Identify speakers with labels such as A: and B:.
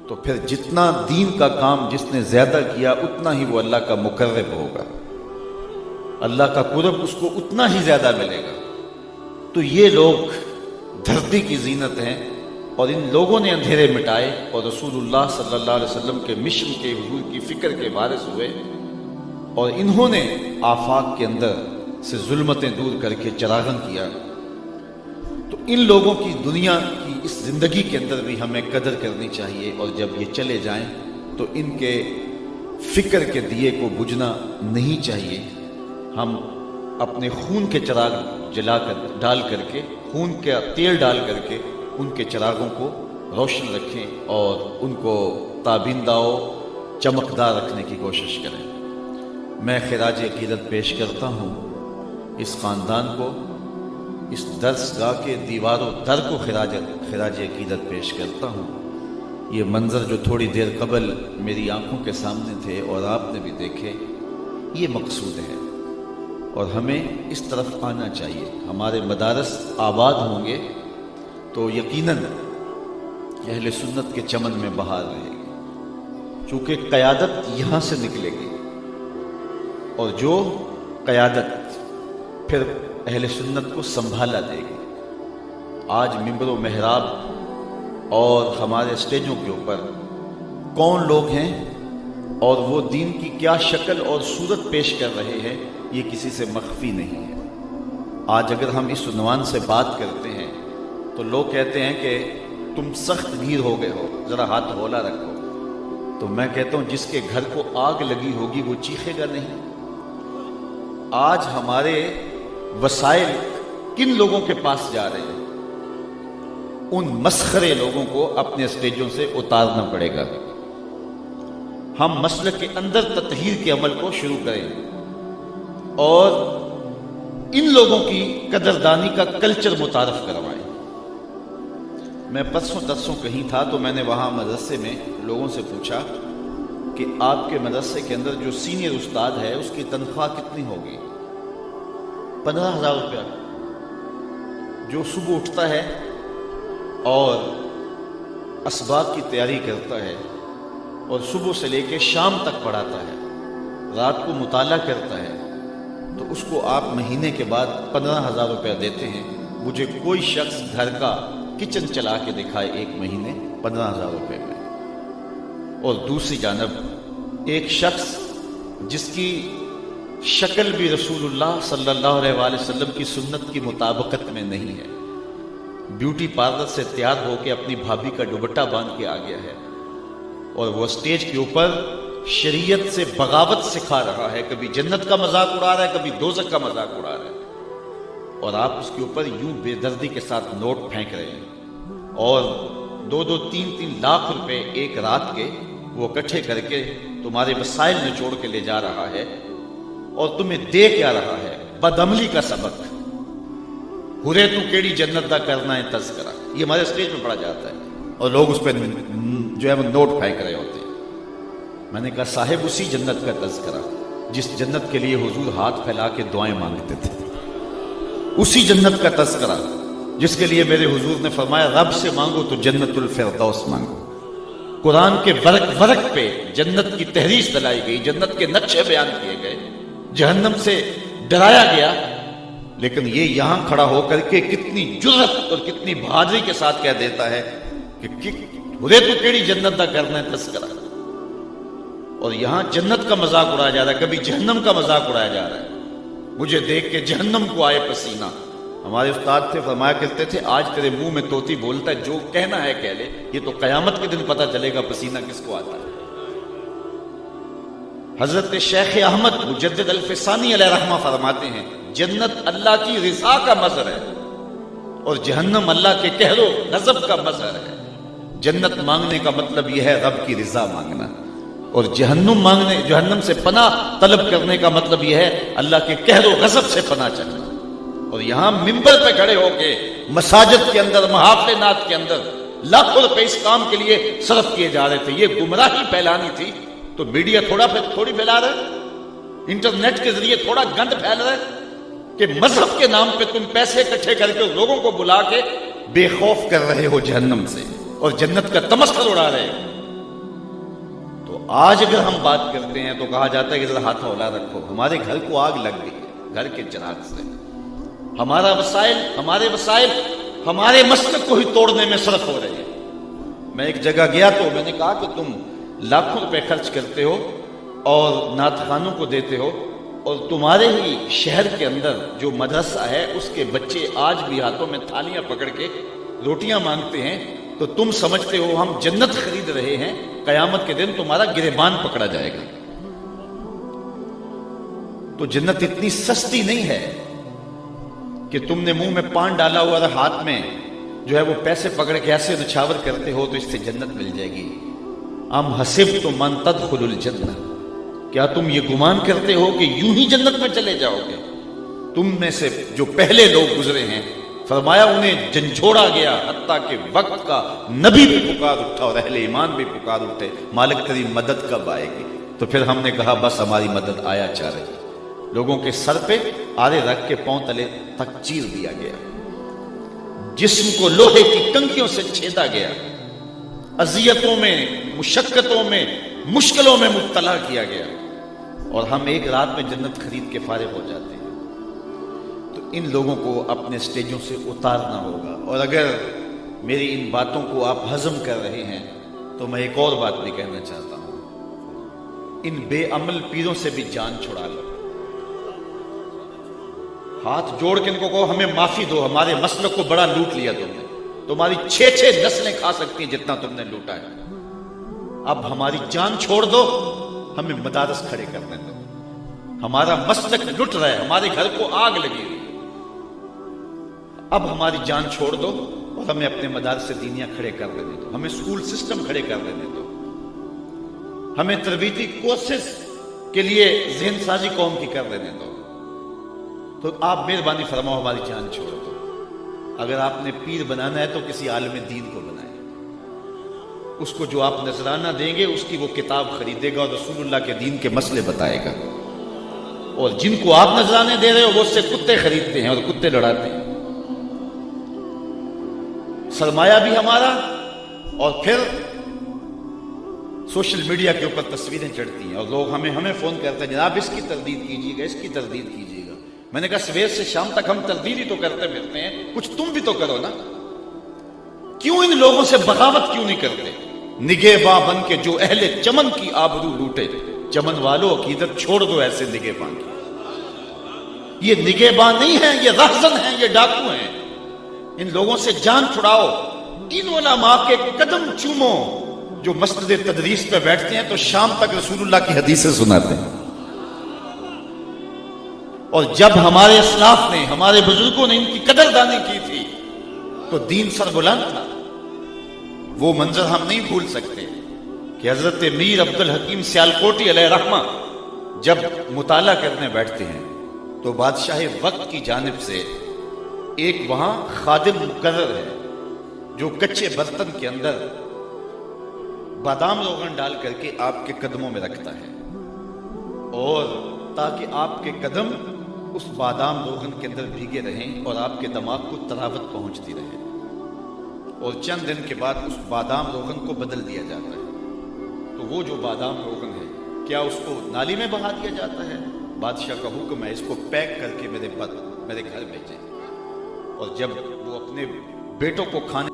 A: تو پھر جتنا دین کا کام جس نے زیادہ کیا اتنا ہی وہ اللہ کا مقرب ہوگا، اللہ کا قرب اس کو اتنا ہی زیادہ ملے گا۔ تو یہ لوگ دھرتی کی زینت ہیں، اور ان لوگوں نے اندھیرے مٹائے اور رسول اللہ صلی اللہ علیہ وسلم کے مشن کے حضور کی فکر کے وارث ہوئے، اور انہوں نے آفاق کے اندر سے ظلمتیں دور کر کے چراغاں کیا۔ تو ان لوگوں کی دنیا کی اس زندگی کے اندر بھی ہمیں قدر کرنی چاہیے، اور جب یہ چلے جائیں تو ان کے فکر کے دیے کو بجھنا نہیں چاہیے۔ ہم اپنے خون کے چراغ ڈال کر کے، خون کا تیل ڈال کر کے ان کے چراغوں کو روشن رکھیں اور ان کو تابندہ و چمکدار رکھنے کی کوشش کریں۔ میں خراج عقیدت پیش کرتا ہوں اس خاندان کو، اس درس گاہ کے دیوار و در کو خراج عقیدت پیش کرتا ہوں۔ یہ منظر جو تھوڑی دیر قبل میری آنکھوں کے سامنے تھے اور آپ نے بھی دیکھے، یہ مقصود ہے، اور ہمیں اس طرف آنا چاہیے۔ ہمارے مدارس آباد ہوں گے تو یقیناً اہل سنت کے چمن میں بہار رہے گی، چونکہ قیادت یہاں سے نکلے گی، اور جو قیادت پھر اہل سنت کو سنبھالا دے گی۔ آج ممبر و محراب اور ہمارے اسٹیجوں کے اوپر کون لوگ ہیں اور وہ دین کی کیا شکل اور صورت پیش کر رہے ہیں، یہ کسی سے مخفی نہیں ہے۔ آج اگر ہم اس عنوان سے بات کرتے ہیں تو لوگ کہتے ہیں کہ تم سخت گیر ہو گئے ہو، ذرا ہاتھ ہولا رکھو۔ تو میں کہتا ہوں جس کے گھر کو آگ لگی ہوگی وہ چیخے گا نہیں۔ آج ہمارے وسائل کن لوگوں کے پاس جا رہے ہیں؟ ان مسخرے لوگوں کو اپنے اسٹیجوں سے اتارنا پڑے گا۔ ہم مسلک کے اندر تطہیر کے عمل کو شروع کریں اور ان لوگوں کی قدردانی کا کلچر متعارف کروائیں۔ میں پرسوں درسوں کہیں تھا تو میں نے وہاں مدرسے میں لوگوں سے پوچھا کہ آپ کے مدرسے کے اندر جو سینئر استاد ہے اس کی تنخواہ کتنی ہوگی؟ 15,000 روپیہ۔ جو صبح اٹھتا ہے اور اسباق کی تیاری کرتا ہے اور صبح سے لے کے شام تک پڑھاتا ہے، رات کو مطالعہ کرتا ہے، تو اس کو آپ مہینے کے بعد 15,000 روپیہ دیتے ہیں۔ مجھے کوئی شخص گھر کا کچن چلا کے دکھائے ایک مہینے 15,000 روپے میں۔ اور دوسری جانب ایک شخص جس کی شکل بھی رسول اللہ صلی اللہ علیہ وآلہ وسلم کی سنت کی مطابقت میں نہیں ہے، بیوٹی پارلر سے تیار ہو کے اپنی بھابھی کا دوپٹہ باندھ کے آ گیا ہے، اور وہ اسٹیج کے اوپر شریعت سے بغاوت سکھا رہا ہے، کبھی جنت کا مذاق اڑا رہا ہے، کبھی دوزخ کا مذاق اڑا رہا ہے، اور آپ اس کے اوپر یوں بے دردی کے ساتھ نوٹ پھینک رہے ہیں، اور 2-2 3-3 لاکھ روپے ایک رات کے وہ اکٹھے کر کے تمہارے وسائل نچوڑ کے لے جا رہا ہے، اور تمہیں دے کیا رہا ہے؟ بدعملی کا سبق۔ ہرے تو کیڑی جنت دا کرنا ہے تذکرہ، یہ ہمارے اسٹیج میں پڑھا جاتا ہے، اور لوگ اس پہ جو ہے وہ نوٹ پھینک رہے ہوتے ہیں۔ میں نے کہا صاحب اسی جنت کا تذکرہ جس جنت کے لیے حضور ہاتھ پھیلا کے دعائیں مانگتے تھے، اسی جنت کا تذکرہ جس کے لیے میرے حضور نے فرمایا رب سے مانگو تو جنت الفردوس مانگو۔ قرآن کے ورق ورق پہ جنت کی تحریر دلائی گئی، جنت کے نقشے بیان کیے گئے، جہنم سے ڈرایا گیا، لیکن یہ یہاں کھڑا ہو کر کے کتنی جرأت اور کتنی بہادری کے ساتھ کہہ دیتا ہے کہ ہرے تو کیڑی جنت دا کرنا ہے تذکرہ، اور یہاں جنت کا مذاق اڑایا جا رہا ہے، کبھی جہنم کا مذاق اڑایا جا رہا ہے۔ مجھے دیکھ کے جہنم کو آئے پسینہ۔ ہمارے استاد تھے، فرمایا کرتے تھے آج تیرے منہ میں طوطی بولتا ہے، جو کہنا ہے کہہ لے، یہ تو قیامت کے دن پتہ چلے گا پسینہ کس کو آتا ہے۔ حضرت شیخ احمد مجدد الفسانی علیہ رحمہ فرماتے ہیں جنت اللہ کی رضا کا مظہر ہے اور جہنم اللہ کے قہر و غضب کا مظہر ہے۔ جنت مانگنے کا مطلب یہ ہے رب کی رضا مانگنا، اور جہنم سے پناہ طلب کرنے کا مطلب یہ ہے اللہ کے قہر و غضب سے پناہ چاہنا۔ اور یہاں ممبر پہ کھڑے ہو کے مساجد کے اندر، محافل نات کے اندر لاکھوں روپے اس کام کے لیے صرف کیے جا رہے تھے۔ یہ گمراہی پھیلانی تھی تو میڈیا تھوڑی پھیلا رہا ہے، انٹرنیٹ کے ذریعے تھوڑا گند پھیل رہا ہے کہ مذہب کے نام پہ تم پیسے اکٹھے کر کے لوگوں کو بلا کے بے خوف کر رہے ہو جہنم سے، اور جنت کا تمسخر اڑا رہے ہو۔ آج اگر ہم بات کرتے ہیں تو کہا جاتا ہے کہ ذرا ہاتھ ہولا رکھو، ہمارے گھر کو آگ لگ گئی ہے گھر کے چراغ سے، ہمارے وسائل ہمارے مسلک کو ہی توڑنے میں صرف ہو رہے ہیں۔ میں ایک جگہ گیا تو میں نے کہا کہ تم لاکھوں روپے خرچ کرتے ہو اور نعت خوانوں کو دیتے ہو، اور تمہارے ہی شہر کے اندر جو مدرسہ ہے اس کے بچے آج بھی ہاتھوں میں تھالیاں پکڑ کے روٹیاں مانگتے ہیں، تو تم سمجھتے ہو ہم جنت خرید رہے ہیں، قیامت کے دن تمہارا گریبان پکڑا جائے گا۔ تو جنت اتنی سستی نہیں ہے کہ تم نے منہ میں پان ڈالا ہوا اور ہاتھ میں جو ہے وہ پیسے پکڑ کے ایسے نچھاور کرتے ہو تو اس سے جنت مل جائے گی۔ ام حسبتم ان تدخلوا الجنہ، کیا تم یہ گمان کرتے ہو کہ یوں ہی جنت میں چلے جاؤ گے؟ تم میں سے جو پہلے لوگ گزرے ہیں فرمایا انہیں جھنجھوڑا گیا، حتیٰ کہ وقت کا نبی بھی پکار اٹھا اور اہل ایمان بھی پکار اٹھے، مالک تیری مدد کب آئے گی؟ تو پھر ہم نے کہا بس ہماری مدد آیا چاہ رہی۔ لوگوں کے سر پہ آرے رکھ کے پاؤں تلے تک چیر دیا گیا، جسم کو لوہے کی کنکیوں سے چھیدا گیا، اذیتوں میں، مشقتوں میں، مشکلوں میں مبتلا کیا گیا، اور ہم ایک رات میں جنت خرید کے فارغ ہو جاتے ہیں۔ تو ان لوگوں کو اپنے سٹیجوں سے اتارنا ہوگا، اور اگر میری ان باتوں کو آپ ہضم کر رہے ہیں تو میں ایک اور بات بھی کہنا چاہتا ہوں، ان بے عمل پیروں سے بھی جان چھڑا لو، ہاتھ جوڑ کے ان کو کہو ہمیں معافی دو، ہمارے مسلک کو بڑا لوٹ لیا تم نے، تمہاری 6 نسلیں کھا سکتی ہیں جتنا تم نے لوٹا ہے، اب ہماری جان چھوڑ دو، ہمیں مدارس کھڑے کرنے دو، ہمارا مسلک لٹ رہا ہے، ہمارے گھر کو آگ لگی ہوئی، اب ہماری جان چھوڑ دو اور ہمیں اپنے مدارس دینیاں کھڑے کر دینے دو، ہمیں اسکول سسٹم کھڑے کر دینے دو، ہمیں تربیتی کورسز کے لیے ذہن سازی قوم کی کر دینے دو۔ تو آپ مہربانی فرماؤ ہماری جان چھوڑ دو۔ اگر آپ نے پیر بنانا ہے تو کسی عالم دین کو بنائیں، اس کو جو آپ نذرانہ دیں گے اس کی وہ کتاب خریدے گا اور رسول اللہ کے دین کے مسئلے بتائے گا، اور جن کو آپ نذرانے دے رہے ہو وہ اس سے کتے خریدتے ہیں اور کتے لڑاتے ہیں۔ سرمایہ بھی ہمارا، اور پھر سوشل میڈیا کے اوپر تصویریں چڑھتی ہیں اور لوگ ہمیں فون کرتے ہیں جناب اس کی تردید کیجیے گا، اس کی تردید کیجیے گا۔ میں نے کہا سویر سے شام تک ہم تردید ہی تو کرتے پھرتے ہیں، کچھ تم بھی تو کرو نا، کیوں ان لوگوں سے بغاوت کیوں نہیں کرتے؟ نگہباں بن کے جو اہل چمن کی آبرو لوٹے، چمن والوں عقیدت چھوڑ دو ایسے نگہباں کی۔ یہ نگہباں نہیں ہیں، یہ رہزن ہیں، یہ ڈاکو ہیں، ان لوگوں سے جان چھڑاؤ۔ ان علماء کے قدم چومو جو مسجد تدریس پہ بیٹھتے ہیں تو شام تک رسول اللہ کی حدیثیں سناتے ہیں، اور جب ہمارے اسلاف نے، ہمارے بزرگوں نے ان کی قدردانی کی تھی تو دین سربلند تھا۔ وہ منظر ہم نہیں بھول سکتے کہ حضرت میر عبد الحکیم سیالکوٹی علیہ رحمہ جب مطالعہ کرنے بیٹھتے ہیں تو بادشاہ وقت کی جانب سے ایک وہاں خادم مقرر ہے جو کچے برتن کے اندر بادام روغن ڈال کر کے آپ کے قدموں میں رکھتا ہے، اور تاکہ آپ کے قدم اس بادام روغن کے اندر بھیگے رہیں اور آپ کے دماغ کو تراوت پہنچتی رہے، اور چند دن کے بعد اس بادام روغن کو بدل دیا جاتا ہے۔ تو وہ جو بادام روغن ہے کیا اس کو نالی میں بہا دیا جاتا ہے؟ بادشاہ کا حکم ہے اس کو پیک کر کے میرے گھر بھیجیں، اور جب وہ اپنے بیٹوں کو کھانے